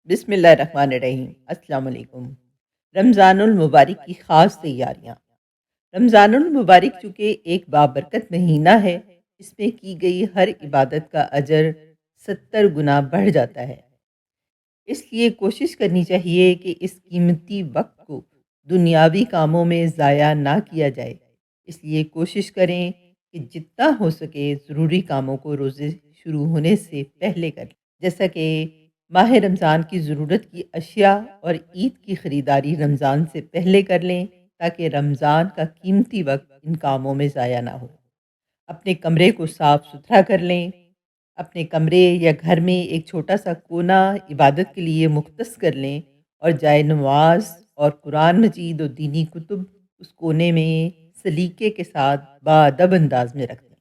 بسم اللہ الرحمن الرحیم۔ السلام علیکم۔ رمضان المبارک کی خاص تیاریاں۔ رمضان المبارک چونکہ ایک بابرکت مہینہ ہے، اس میں کی گئی ہر عبادت کا اجر 70 گنا بڑھ جاتا ہے۔ اس لیے کوشش کرنی چاہیے کہ اس قیمتی وقت کو دنیاوی کاموں میں ضائع نہ کیا جائے۔ اس لیے کوشش کریں کہ جتنا ہو سکے ضروری کاموں کو روزے شروع ہونے سے پہلے کریں، جیسا کہ ماہ رمضان کی ضرورت کی اشیاء اور عید کی خریداری رمضان سے پہلے کر لیں تاکہ رمضان کا قیمتی وقت ان کاموں میں ضائع نہ ہو۔ اپنے کمرے کو صاف ستھرا کر لیں۔ اپنے کمرے یا گھر میں ایک چھوٹا سا کونا عبادت کے لیے مختص کر لیں اور جائے نماز اور قرآن مجید اور دینی کتب اس کونے میں سلیقے کے ساتھ باادب انداز میں رکھ دیں۔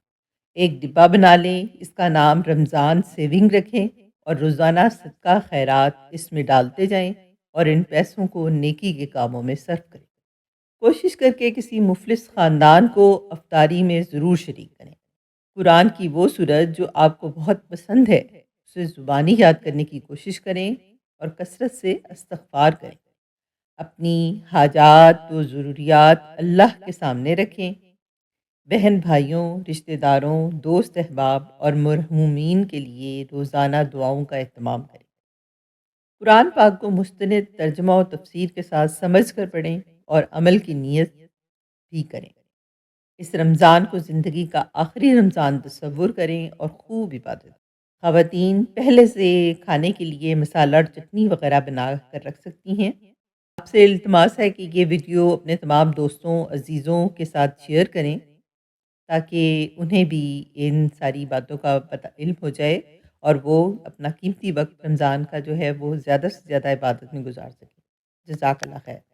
ایک ڈبہ بنا لیں، اس کا نام رمضان سیونگ رکھیں اور روزانہ صدقہ خیرات اس میں ڈالتے جائیں اور ان پیسوں کو نیکی کے کاموں میں صرف کریں۔ کوشش کر کے کسی مفلس خاندان کو افطاری میں ضرور شریک کریں۔ قرآن کی وہ سورت جو آپ کو بہت پسند ہے اسے زبانی یاد کرنے کی کوشش کریں اور کثرت سے استغفار کریں۔ اپنی حاجات و ضروریات اللہ کے سامنے رکھیں۔ بہن بھائیوں، رشتہ داروں، دوست احباب اور مرحومین کے لیے روزانہ دعاؤں کا اہتمام کریں۔ قرآن پاک کو مستند ترجمہ و تفسیر کے ساتھ سمجھ کر پڑھیں اور عمل کی نیت بھی کریں۔ اس رمضان کو زندگی کا آخری رمضان تصور کریں اور خوب عبادت۔ خواتین پہلے سے کھانے کے لیے مسالہ چٹنی وغیرہ بنا کر رکھ سکتی ہیں۔ آپ سے التماس ہے کہ یہ ویڈیو اپنے تمام دوستوں عزیزوں کے ساتھ شیئر کریں تاکہ انہیں بھی ان ساری باتوں کا علم ہو جائے اور وہ اپنا قیمتی وقت رمضان کا جو ہے وہ زیادہ سے زیادہ عبادت میں گزار سکیں۔ جزاک اللہ خیر۔